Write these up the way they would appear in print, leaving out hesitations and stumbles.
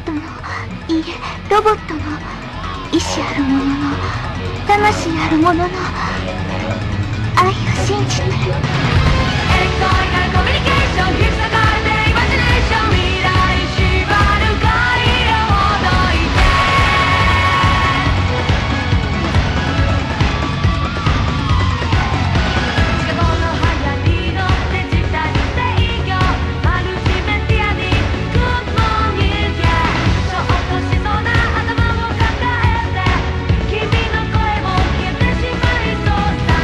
トの、いいえ、ロボットの、意志あるものの、魂あるものの、愛を信じてる。エレクトリカルコミュニケーション、引き裂かれてイマジネーション、未来縛る回路を解いて。近頃の流行りのデジタル制御、マルチメディアにグッモーニング、ちょっとしそうな頭を抱えて、君の声も消えてしまいそうさ。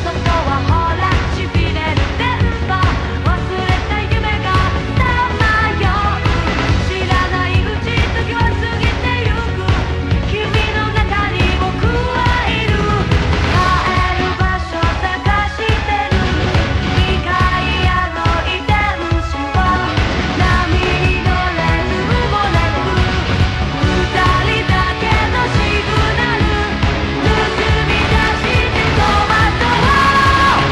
そこはほらしびれる電波、忘れた夢がさまよう。知らないうち時は過ぎてゆく。君の中に僕はいる。帰る場所探してる。未開あの遺伝子を波に乗れるもなく、二人だけのシグナル盗み出してトマトを。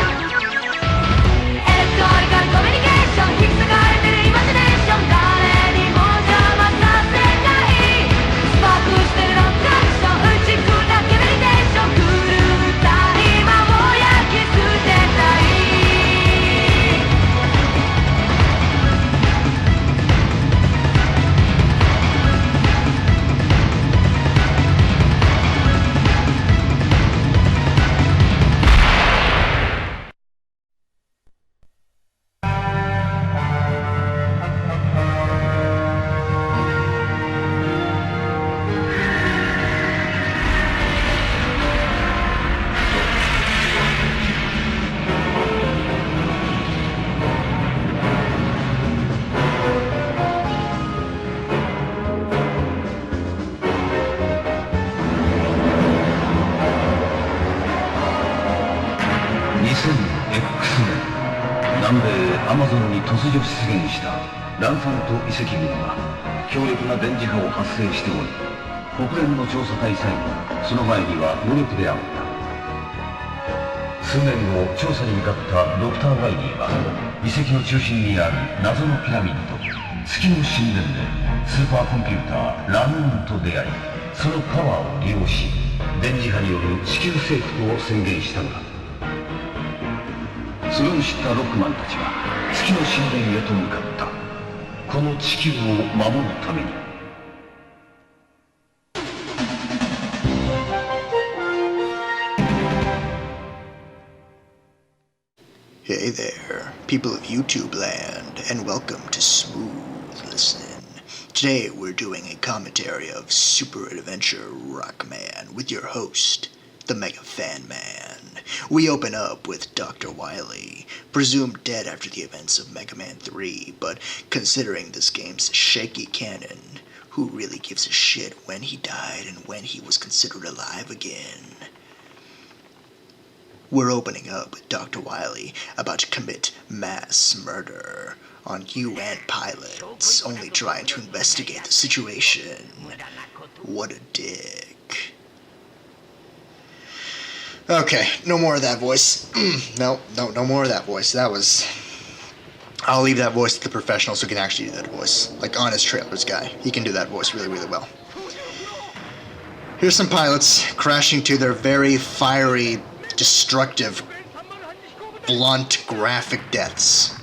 エレクトリカルコミュニケーション、引き裂かれてるイマジネーション、誰にも邪魔させない。スパークしてるロックアクション、打ち砕けメディテーション、狂った今を焼き捨てたい。2000X 年、南米アマゾンに突如出現したランフォント遺跡群は強力な電磁波を発生しており、国連の調査隊さえもその前には無力であった。数年後、調査に向かったドクター・ワイリーは遺跡の中心にある謎のピラミッド、月の神殿でスーパーコンピューターラムーンと出会い、そのパワーを利用し電磁波による地球征服を宣言したのだ。それを知ったロックマンたちは月の神殿へと向かった。この地球を守るために。Hey there, people of YouTube land, and welcome to Smooth Listen. Today we're doing a commentary of Super Adventure Rockman with your host, the Mega Fan Man. We open up with Dr. Wily, presumed dead after the events of Mega Man 3, but considering this game's shaky canon, who really gives a shit when he died and when he was considered alive again? We're opening up with Dr. Wily about to commit mass murder on UN pilots, only trying to investigate the situation. What a dick. Okay, no more of that voice. No more of that voice. I'll leave that voice to the professionals who can actually do that voice. Like Honest Trailers guy. He can do that voice really, really well. Here's some pilots crashing to their very fiery, destructive, blunt, graphic deaths.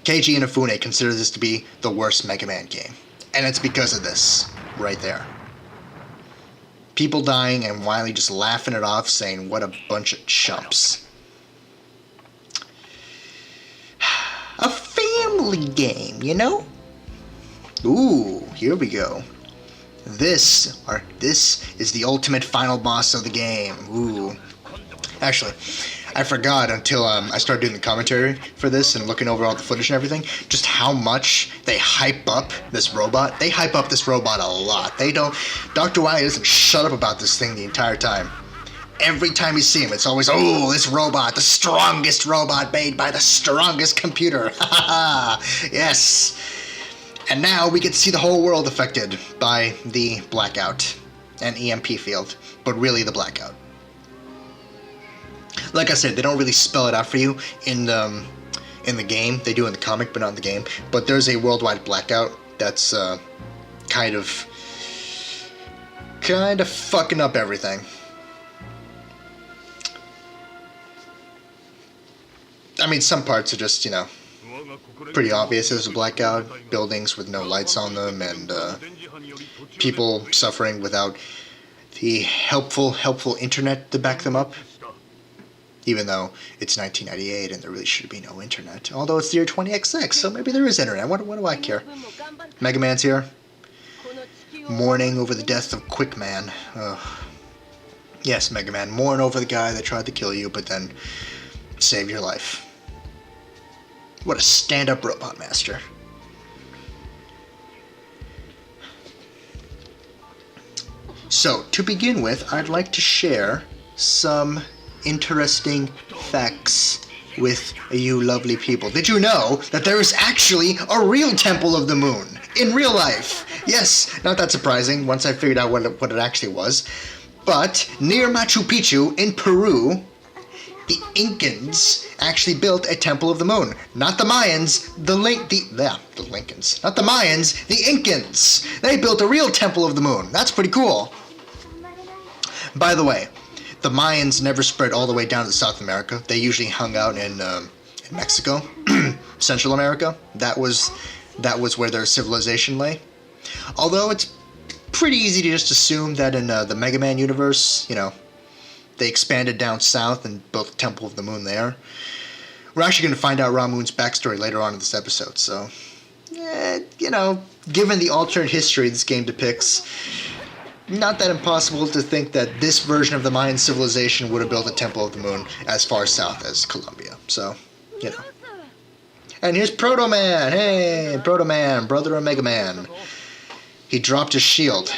Keiji Inafune considers this to be the worst Mega Man game. And it's because of this, right there. People dying and Wily just laughing it off, saying, what a bunch of chumps. A family game, you know? Ooh, here we go. This is the ultimate final boss of the game. Ooh. Actually, I forgot until I started doing the commentary for this and looking over all the footage and everything, just how much they hype up this robot. They hype up this robot a lot. They don't... Dr. Wily doesn't shut up about this thing the entire time. Every time you see him, it's always, oh, this robot, the strongest robot made by the strongest computer. Ha ha ha. Yes. And now we get to see the whole world affected by the blackout and EMP field, but really the blackout. Like I said, they don't really spell it out for you in the game. They do in the comic, but not in the game. But there's a worldwide blackout that's kind of fucking up everything. I mean, some parts are just, pretty obvious. There's a blackout, buildings with no lights on them, and people suffering without the helpful internet to back them up. Even though it's 1998 and there really should be no internet. Although it's the year 20XX, so maybe there is internet. What do I care? Mega Man's here. Mourning over the death of Quickman. Yes, Mega Man, mourn over the guy that tried to kill you, but then saved your life. What a stand-up robot master. So, to begin with, I'd like to share some interesting facts with you lovely people. Did you know that there is actually a real Temple of the Moon in real life? Yes, not that surprising once I figured out what it actually was. But near Machu Picchu in Peru, the Incans actually built a Temple of the Moon. Not the Mayans, the Lincans. Not the Mayans, the Incans. They built a real Temple of the Moon. That's pretty cool. By the way, the Mayans never spread all the way down to South America. They usually hung out in Mexico, Central America. That was where their civilization lay. Although it's pretty easy to just assume that in the Mega Man universe, they expanded down south and built the Temple of the Moon there. We're actually going to find out Ramon's backstory later on in this episode, so, given the alternate history this game depicts, not that impossible to think that this version of the Mayan civilization would have built a Temple of the Moon as far south as Colombia. So, And here's Proto Man. Hey, Proto Man, brother of Mega Man. He dropped his shield.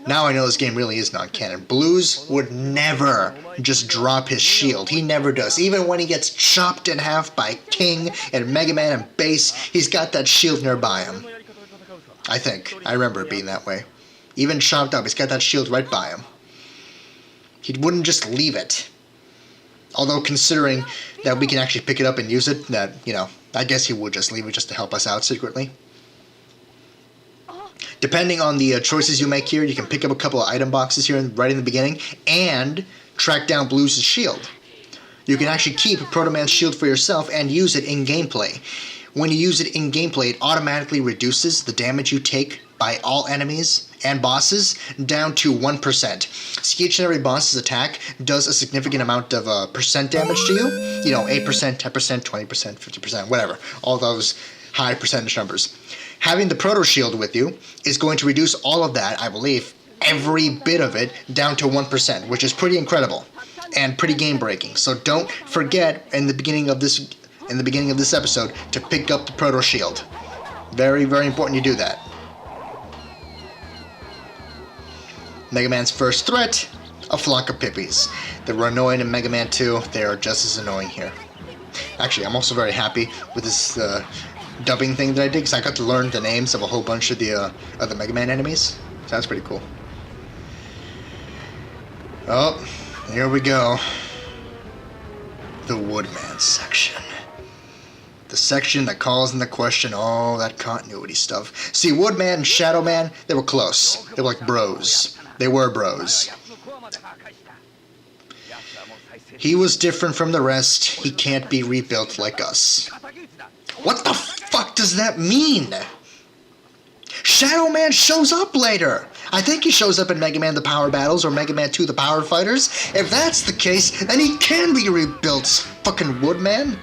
Now I know this game really is non-canon. Blues would never just drop his shield. He never does. Even when he gets chopped in half by King and Mega Man and Bass, he's got that shield nearby him. I think. I remember it being that way. Even chopped up, he's got that shield right by him. He wouldn't just leave it. Although considering that we can actually pick it up and use it, I guess he would just leave it just to help us out secretly. Depending on the choices you make here, you can pick up a couple of item boxes here right in the beginning and track down Blues' shield. You can actually keep Proto Man's shield for yourself and use it in gameplay. When you use it in gameplay, it automatically reduces the damage you take by all enemies and bosses down to 1%. So each and every boss's attack does a significant amount of percent damage to you. 8%, 10%, 20%, 50%, whatever. All those high percentage numbers. Having the Proto Shield with you is going to reduce all of that, I believe, every bit of it, down to 1%, which is pretty incredible and pretty game-breaking. So don't forget in the beginning of this episode to pick up the Proto Shield. Very, very important you do that. Mega Man's first threat, a flock of Pippies. They were annoying in Mega Man 2, they are just as annoying here. Actually, I'm also very happy with this dubbing thing that I did, because I got to learn the names of a whole bunch of the Mega Man enemies. So that's pretty cool. Oh, here we go. The Woodman section. The section that calls into question all that continuity stuff. See, Woodman and Shadow Man, they were close. They were like bros. They were bros. He was different from the rest. He can't be rebuilt like us. What the fuck does that mean? Shadow Man shows up later. I think he shows up in Mega Man The Power Battles or Mega Man 2 The Power Fighters. If that's the case, then he can be rebuilt, fucking Woodman.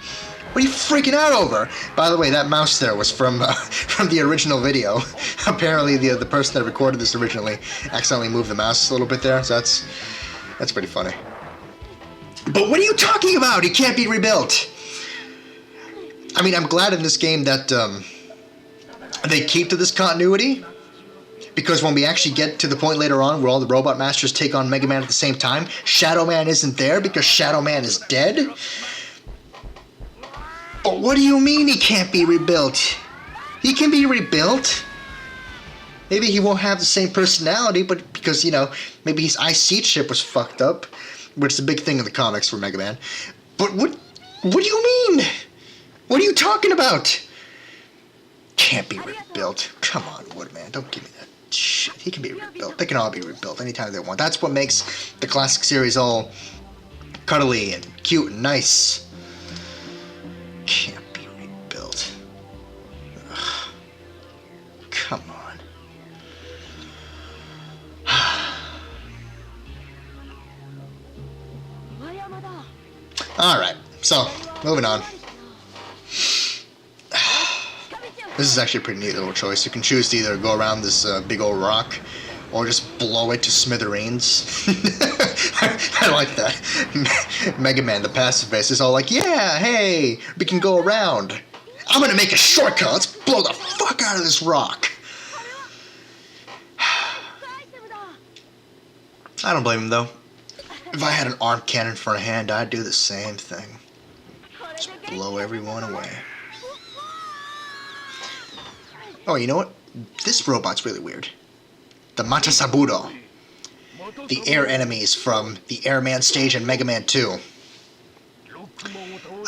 What are you freaking out over? By the way, that mouse there was from the original video. Apparently, the person that recorded this originally accidentally moved the mouse a little bit there, so that's pretty funny. But what are you talking about? He can't be rebuilt. I mean, I'm glad in this game that they keep to this continuity, because when we actually get to the point later on where all the Robot Masters take on Mega Man at the same time, Shadow Man isn't there because Shadow Man is dead. But what do you mean he can't be rebuilt? He can be rebuilt. Maybe he won't have the same personality, but because, maybe his ice seed ship was fucked up, which is a big thing in the comics for Mega Man. But what do you mean? What are you talking about? can't be rebuilt. Come on, Woodman, don't give me that shit. He can be rebuilt. They can all be rebuilt anytime they want. That's what makes the classic series all cuddly and cute and nice. Can't be rebuilt. Ugh. Come on. Alright, so, moving on. This is actually a pretty neat little choice. You can choose to either go around this big old rock or just blow it to smithereens. I like that. Mega Man, the pacifist, is all like, yeah, hey, we can go around. I'm gonna make a shortcut. Let's blow the fuck out of this rock. I don't blame him, though. If I had an arm cannon for a hand, I'd do the same thing. Just blow everyone away. Oh, you know what? This robot's really weird. The Matasaburo. The air enemies from the Airman stage in Mega Man 2.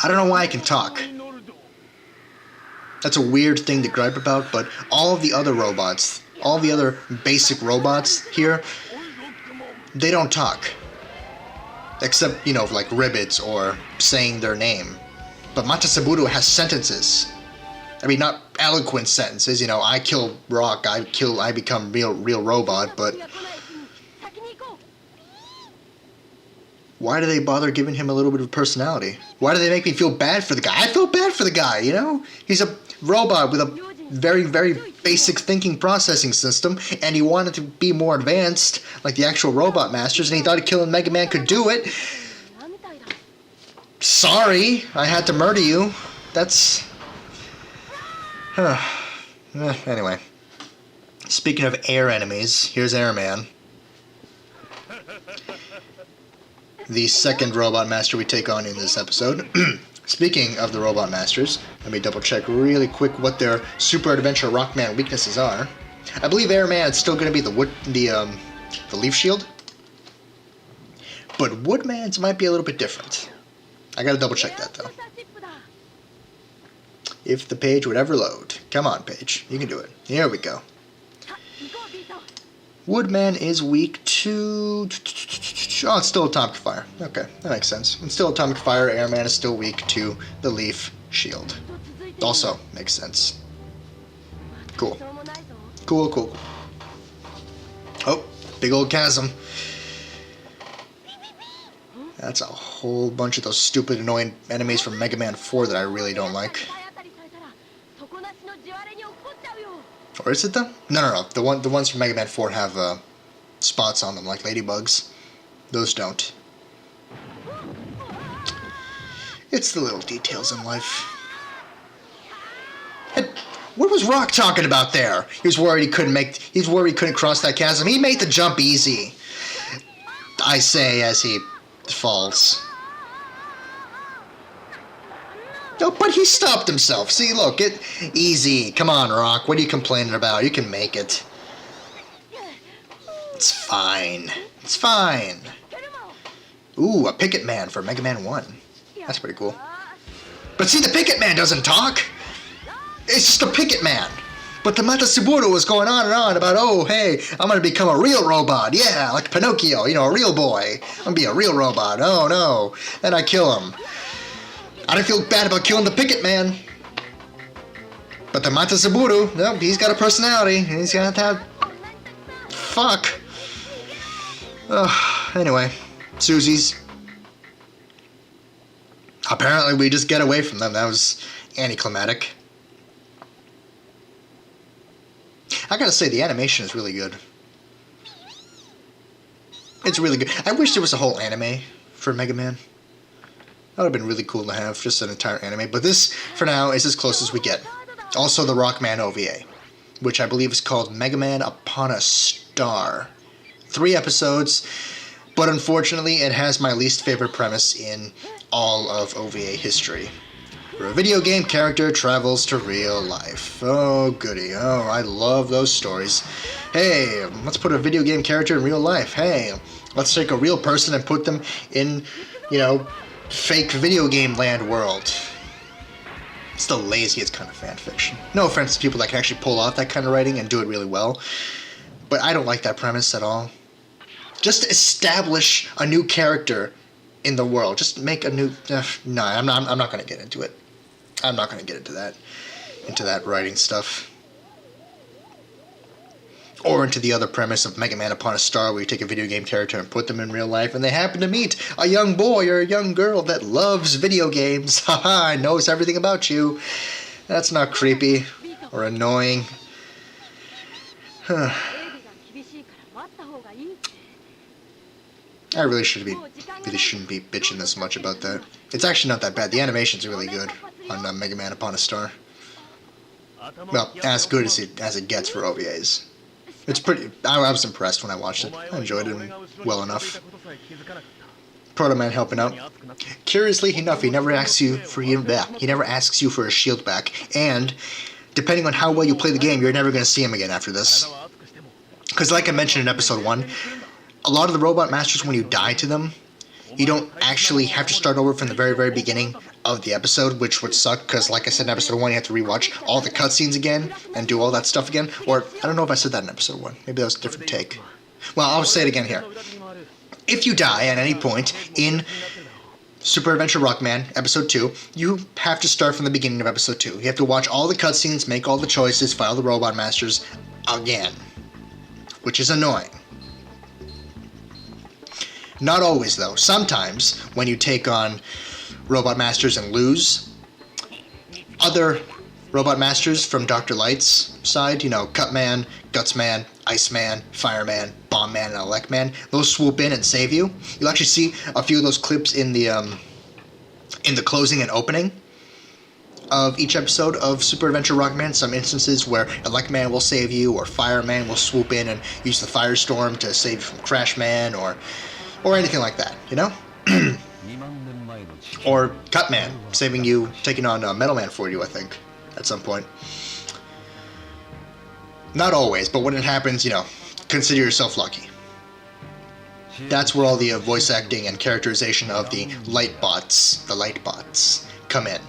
I don't know why I can talk. That's a weird thing to gripe about, but all of the other robots, all the other basic robots here, they don't talk. Except, you know, like ribbits or saying their name. But Matasaburo has sentences. I mean, not eloquent sentences, you know, I kill Rock, I become real robot, but why do they bother giving him a little bit of personality? Why do they make me feel bad for the guy? I feel bad for the guy, you know? He's a robot with a very, very basic thinking processing system, and he wanted to be more advanced, like the actual Robot Masters, and he thought killing Mega Man could do it. Sorry, I had to murder you. That's... Anyway. Speaking of air enemies, here's Airman. The second Robot Master we take on in this episode. Speaking of the Robot Masters, let me double check really quick what their Super Adventure Rockman weaknesses are. I believe Airman is still going to be the leaf shield, but Woodman's might be a little bit different. I gotta double check that though. If the page would ever load. Come on, page. You can do it. Here we go. Woodman is weak to... Oh, it's still Atomic Fire. Okay, that makes sense. It's still Atomic Fire. Airman is still weak to the Leaf Shield. Also makes sense. Cool. Cool. Oh, big old chasm. That's a whole bunch of those stupid, annoying enemies from Mega Man 4 that I really don't like. Or is it though? No. The ones from Mega Man 4 have spots on them, like ladybugs. Those don't. It's the little details in life. And what was Rock talking about there? He's worried he couldn't cross that chasm. He made the jump easy. I say as he falls. No, but he stopped himself. See, look, easy. Come on, Rock. What are you complaining about? You can make it. It's fine. It's fine. Ooh, a Picket Man for Mega Man 1. That's pretty cool. But see, the Picket Man doesn't talk. It's just a Picket Man. But the Matasaburo was going on and on about, oh, hey, I'm going to become a real robot. Yeah, like Pinocchio, you know, a real boy. I'm going to be a real robot. Oh, no. And I kill him. I don't feel bad about killing the Picket Man. But the Matasaburo, no, he's got a personality. He's got to have... Fuck. Anyway, Susie's. Apparently we just get away from them. That was anticlimactic. I gotta say, the animation is really good. It's really good. I wish there was a whole anime for Mega Man. That would have been really cool to have, just an entire anime. But this, for now, is as close as we get. Also the Rockman OVA, which I believe is called Mega Man Upon a Star. 3 episodes, but unfortunately it has my least favorite premise in all of OVA history. Where a video game character travels to real life. Oh, goody. Oh, I love those stories. Hey, let's put a video game character in real life. Hey, let's take a real person and put them in, you know, fake video game land world. the laziest kind of fan fiction. No offense to people that can actually pull off that kind of writing and do it really well, but I don't like that premise at all. Just establish a new character in the world. Just make a new. No, I'm not going to get into it. I'm not going to get into that writing stuff. Or into the other premise of Mega Man Upon a Star, where you take a video game character and put them in real life, and they happen to meet a young boy or a young girl that loves video games. Haha, knows everything about you. That's not creepy or annoying. I really shouldn't be bitching this much about that. It's actually not that bad. The animation's really good on Mega Man Upon a Star. Well, as good as it gets for OVAs. It's pretty. I was impressed when I watched it. I enjoyed it well enough. Proto Man helping out. Curiously enough, he never asks you for a shield back, and depending on how well you play the game, you're never going to see him again after this. Because, like I mentioned in episode 1, a lot of the robot masters, when you die to them, you don't actually have to start over from the very, very beginning of the episode, which would suck, because like I said in episode 1, you have to rewatch all the cutscenes again and do all that stuff again. Or, I don't know if I said that in episode 1. Maybe that was a different take. Well, I'll say it again here. If you die at any point in Super Adventure Rockman, episode 2, you have to start from the beginning of episode 2. You have to watch all the cutscenes, make all the choices, fight all the robot masters again. Which is annoying. Not always, though. Sometimes, when you take on Robot Masters and lose, other Robot Masters from Dr. Light's side, you know, Cutman, Gutsman, Iceman, Fireman, Bombman, and Electman, those swoop in and save you. You'll actually see a few of those clips in the closing and opening of each episode of Super Adventure Rockman. Some instances where Electman will save you, or Fireman will swoop in and use the Firestorm to save you from Crashman, or anything like that, you know? Or Cutman, saving you, taking on Metal Man for you, I think, at some point. Not always, but when it happens, you know, consider yourself lucky. That's where all the voice acting and characterization of the light bots, come in.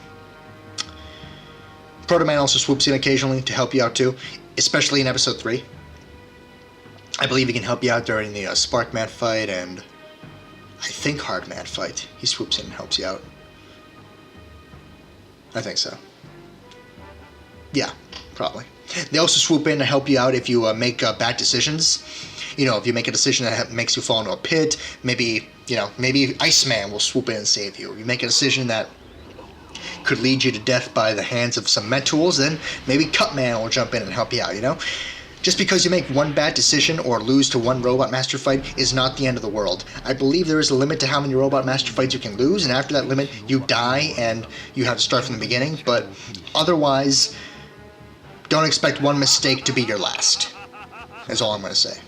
Proto Man also swoops in occasionally to help you out too, especially in episode 3. I believe he can help you out during the Sparkman fight and I think Hardman fight. He swoops in and helps you out. I think so. Yeah, probably. They also swoop in to help you out if you make bad decisions. You know, if you make a decision that makes you fall into a pit, maybe Iceman will swoop in and save you. If you make a decision that could lead you to death by the hands of some Metools, then maybe Cutman will jump in and help you out, you know? Just because you make one bad decision or lose to one Robot Master fight is not the end of the world. I believe there is a limit to how many Robot Master fights you can lose, and after that limit, you die and you have to start from the beginning, but otherwise, don't expect one mistake to be your last. That's all I'm going to say.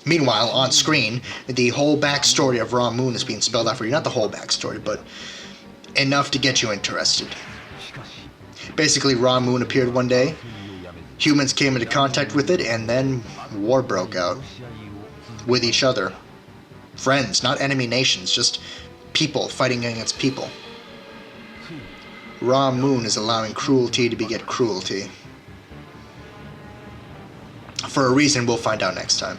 Meanwhile, on screen, the whole backstory of Raw Moon is being spelled out for you. Not the whole backstory, but enough to get you interested. Basically, Raw Moon appeared one day, humans came into contact with it, and then war broke out. With each other. Friends, not enemy nations, just people fighting against people. Raw Moon is allowing cruelty to beget cruelty. For a reason we'll find out next time.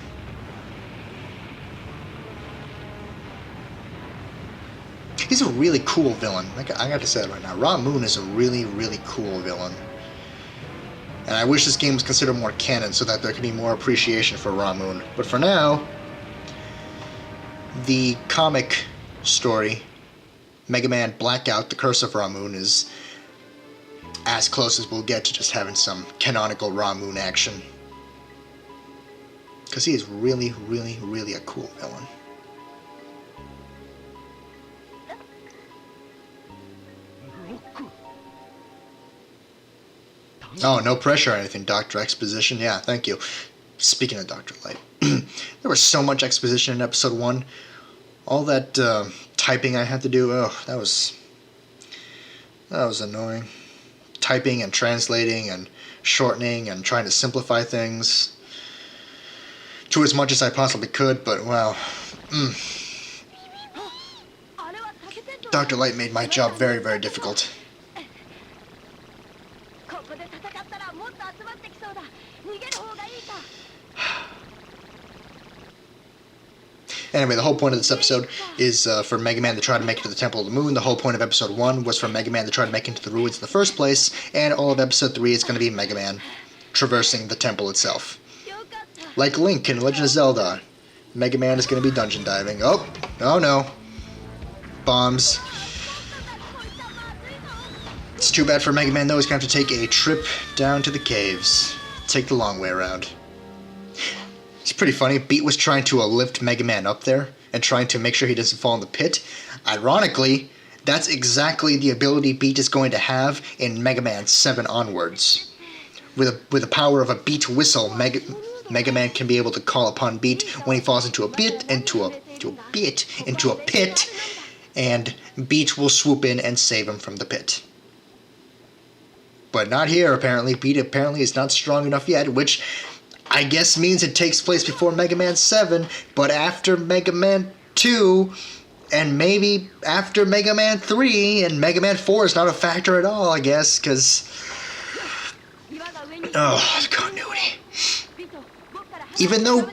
He's a really cool villain. I got to say that right now. Raw Moon is a really, really cool villain. And I wish this game was considered more canon so that there could be more appreciation for Raw Moon. But for now, the comic story, Mega Man Blackout, The Curse of Raw Moon, is as close as we'll get to just having some canonical Raw Moon action. Because he is really, really, really a cool villain. Oh, no pressure or anything, Dr. Exposition. Yeah, thank you. Speaking of Dr. Light, there was so much exposition in episode 1. All that typing I had to do, that was annoying. Typing and translating and shortening and trying to simplify things to as much as I possibly could, but wow. Dr. Light made my job very, very difficult. ここで戦ったらもっと集まってきそうだ。逃げる方がいいか。 Anyway, the whole point of this episode is for Mega Man to try to make it to the Temple of the Moon. The whole point of episode 1 was for Mega Man to try to make it to the ruins in the first place, and all of episode 3 is going to be Mega Man traversing the temple itself. Like Link in Legend of Zelda, Mega Man is going to be dungeon diving. Oh no. Bombs. It's too bad for Mega Man though, he's going to have to take a trip down to the caves. Take the long way around. It's pretty funny. Beat was trying to lift Mega Man up there and trying to make sure he doesn't fall in the pit. Ironically, that's exactly the ability Beat is going to have in Mega Man 7 onwards. With the power of a Beat whistle, Mega Man can be able to call upon Beat when he falls into a pit, and Beat will swoop in and save him from the pit. But not here, apparently. Beat apparently is not strong enough yet, which I guess means it takes place before Mega Man 7, but after Mega Man 2, and maybe after Mega Man 3, and Mega Man 4 is not a factor at all, I guess, because... Oh, the continuity. Even though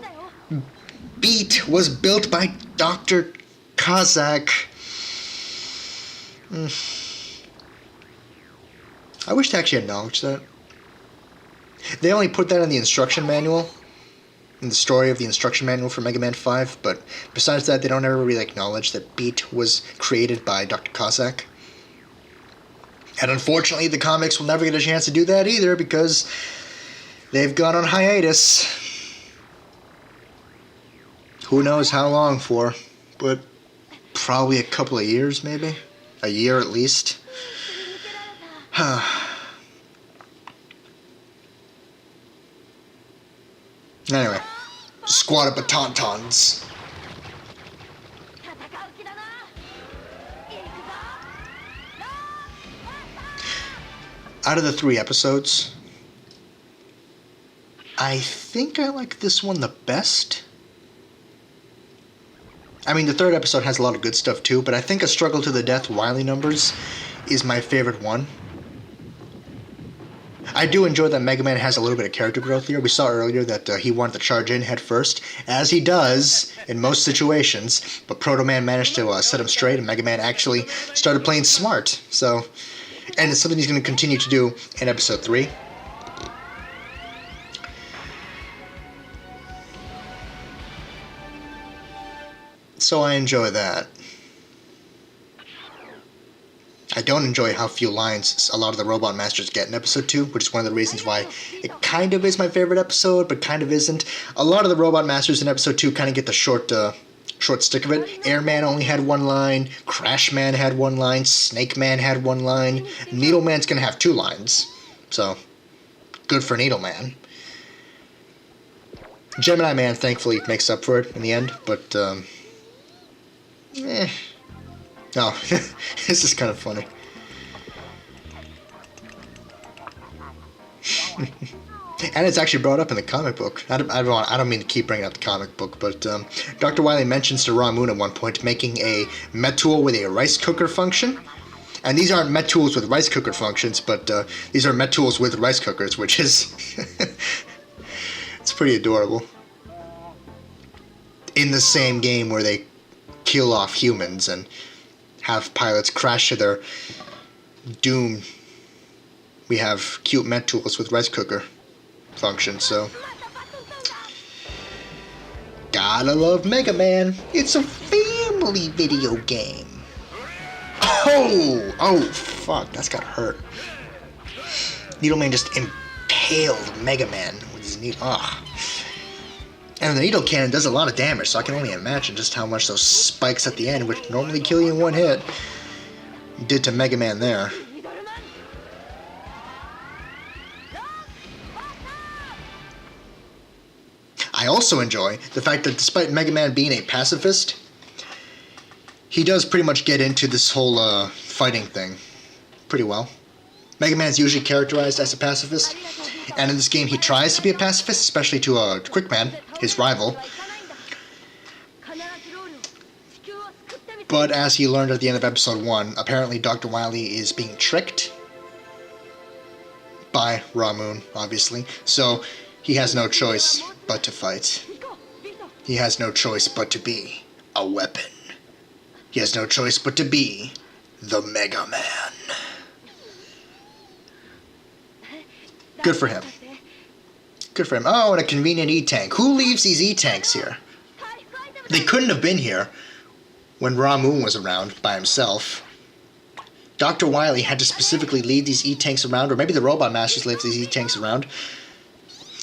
Beat was built by Dr. Kazak, I wish to actually acknowledge that. They only put that in the instruction manual, in the story of the instruction manual for Mega Man 5, but besides that, they don't ever really acknowledge that Beat was created by Dr. Kazak. And unfortunately, the comics will never get a chance to do that either, because they've gone on hiatus. Who knows how long for, but probably a couple of years, maybe? A year at least. Anyway, squad of Batauntons. Out of the 3 episodes, I think I like this one the best. I mean, the 3rd episode has a lot of good stuff too, but I think A Struggle to the Death Wily Numbers is my favorite one. I do enjoy that Mega Man has a little bit of character growth here. We saw earlier that he wanted to charge in head first, as he does in most situations, but Proto Man managed to set him straight, and Mega Man actually started playing smart. So, and it's something he's going to continue to do in episode 3. So I enjoy that. I don't enjoy how few lines a lot of the Robot Masters get in episode 2, which is one of the reasons why it kind of is my favorite episode, but kind of isn't. A lot of the Robot Masters in episode 2 kind of get the short stick of it. Airman only had 1 line, Crash Man had 1 line, Snake Man had 1 line, Needle Man's gonna have 2 lines. So, good for Needle Man. Gemini Man thankfully makes up for it in the end, but Oh, this is kind of funny. And it's actually brought up in the comic book. I don't mean to keep bringing up the comic book, but Dr. Wily mentions to Raw Moon at one point making a Met tool with a rice cooker function. And these aren't Met tools with rice cooker functions, but these are Met tools with rice cookers, which is... it's pretty adorable. In the same game where they kill off humans and have pilots crash to their doom, we have cute Met tools with rice cooker function, so... Gotta love Mega Man. It's a family video game. Oh, fuck, that's gotta hurt. Needle Man just impaled Mega Man with his needle. Ugh. And the needle cannon does a lot of damage, so I can only imagine just how much those spikes at the end, which normally kill you in 1 hit, did to Mega Man there. I also enjoy the fact that despite Mega Man being a pacifist, he does pretty much get into this whole fighting thing pretty well. Mega Man is usually characterized as a pacifist, and in this game he tries to be a pacifist, especially to Quickman, his rival. But as he learned at the end of episode 1, apparently Dr. Wily is being tricked by Rockman, obviously. So he has no choice but to fight. He has no choice but to be a weapon. He has no choice but to be the Mega Man. Good for him. Good for him. Oh, and a convenient E-Tank. Who leaves these E-Tanks here? They couldn't have been here when Rockman was around by himself. Dr. Wily had to specifically leave these E-Tanks around, or maybe the Robot Masters left these E-Tanks around.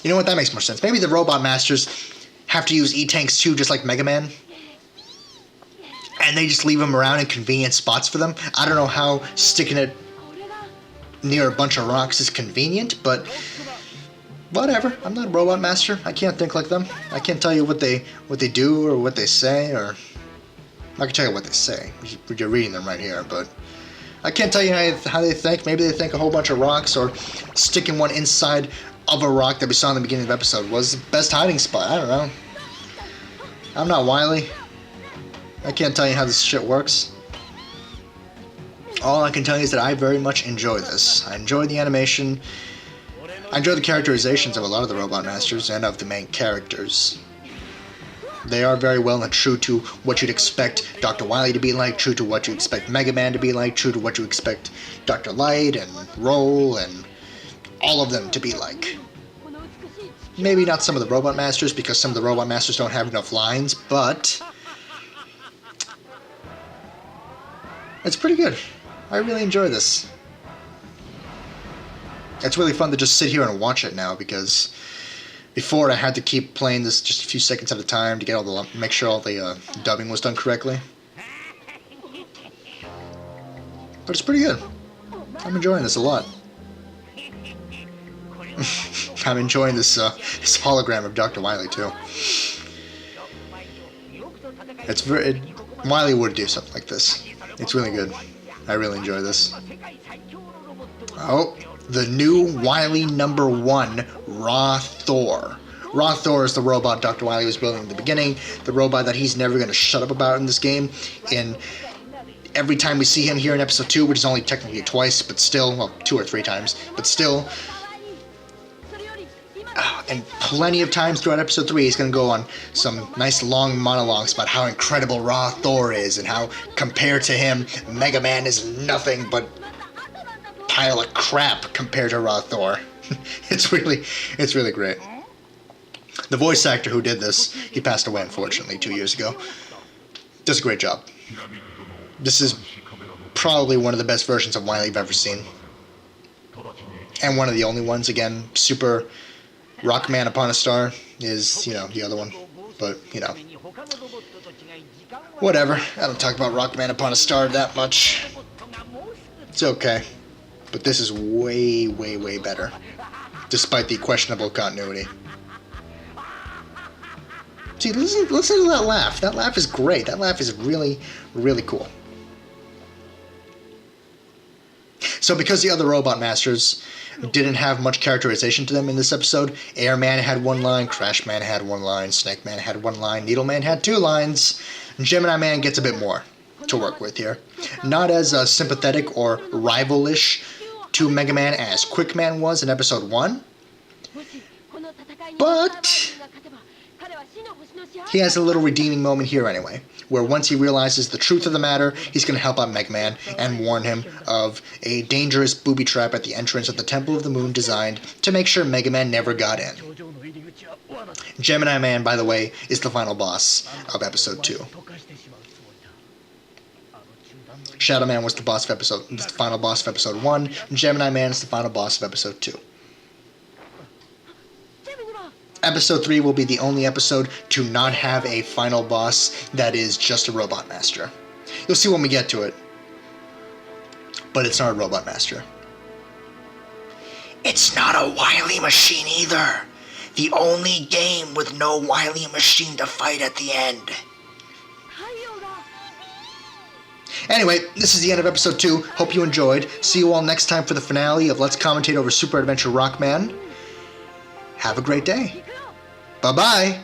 You know what, that makes more sense. Maybe the Robot Masters have to use E-Tanks too, just like Mega Man. And they just leave them around in convenient spots for them. I don't know how sticking it near a bunch of rocks is convenient, but whatever. I'm not a Robot Master. I can't think like them. I can't tell you what they do or what they say, or I can tell you what they say. You're reading them right here, but I can't tell you how they think. Maybe they think a whole bunch of rocks, or sticking one inside of a rock that we saw in the beginning of the episode was the best hiding spot. I don't know. I'm not Wily. I can't tell you how this shit works. All I can tell you is that I very much enjoy this. I enjoy the animation. I enjoy the characterizations of a lot of the Robot Masters and of the main characters. They are very well and true to what you'd expect Dr. Wily to be like, true to what you expect Mega Man to be like, true to what you expect Dr. Light and Roll and all of them to be like. Maybe not some of the Robot Masters, because some of the Robot Masters don't have enough lines, but it's pretty good. I really enjoy this. It's really fun to just sit here and watch it now, because before I had to keep playing this just a few seconds at a time to get make sure all the dubbing was done correctly. But it's pretty good. I'm enjoying this a lot. I'm enjoying this hologram of Dr. Wily too. It's Wily would do something like this. It's really good. I really enjoy this. Oh, the new Wily #1, Raw Thor. Raw Thor is the robot Dr. Wily was building in the beginning, the robot that he's never going to shut up about in this game. And every time we see him here in episode 2, which is only technically twice, but still, well, 2 or 3 times, but still, and plenty of times throughout episode 3, he's going to go on some nice long monologues about how incredible Raw Thor is, and how, compared to him, Mega Man is nothing but pile of crap compared to Raw Thor. It's really great. The voice actor who did this, he passed away unfortunately 2 years ago, does a great job. This is probably one of the best versions of Wily I've ever seen. And one of the only ones. Again, Super Rockman Upon a Star is, the other one. But, whatever. I don't talk about Rockman Upon a Star that much. It's okay. But this is way, way, way better. Despite the questionable continuity. See, listen to that laugh. That laugh is great. That laugh is really, really cool. So because the other Robot Masters didn't have much characterization to them in this episode, Airman had 1 line, Crash Man had 1 line, Snake Man had 1 line, Needle Man had 2 lines, Gemini Man gets a bit more to work with here. Not as sympathetic or rival-ish to Mega Man as Quick Man was in episode 1, but he has a little redeeming moment here anyway, where once he realizes the truth of the matter, he's going to help out Mega Man and warn him of a dangerous booby trap at the entrance of the Temple of the Moon designed to make sure Mega Man never got in. Gemini Man, by the way, is the final boss of episode 2. Shadow Man was the final boss of episode 1, and Gemini Man is the final boss of episode 2. Episode 3 will be the only episode to not have a final boss that is just a Robot Master. You'll see when we get to it. But it's not a Robot Master. It's not a Wily machine either. The only game with no Wily machine to fight at the end. Anyway, this is the end of episode 2. Hope you enjoyed. See you all next time for the finale of Let's Commentate over Super Adventure Rockman. Have a great day. Bye-bye.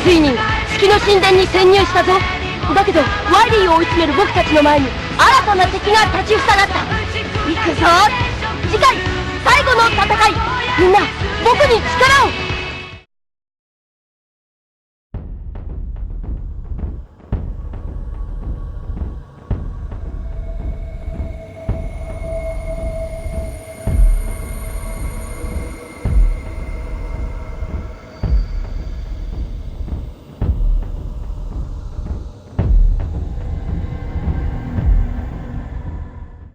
ついに月の神殿に潜入したぞ。だけどワイリーを追い詰める僕たちの前に新たな敵が立ちふさがった。行くぞ。次回最後の戦い、みんな僕に力を。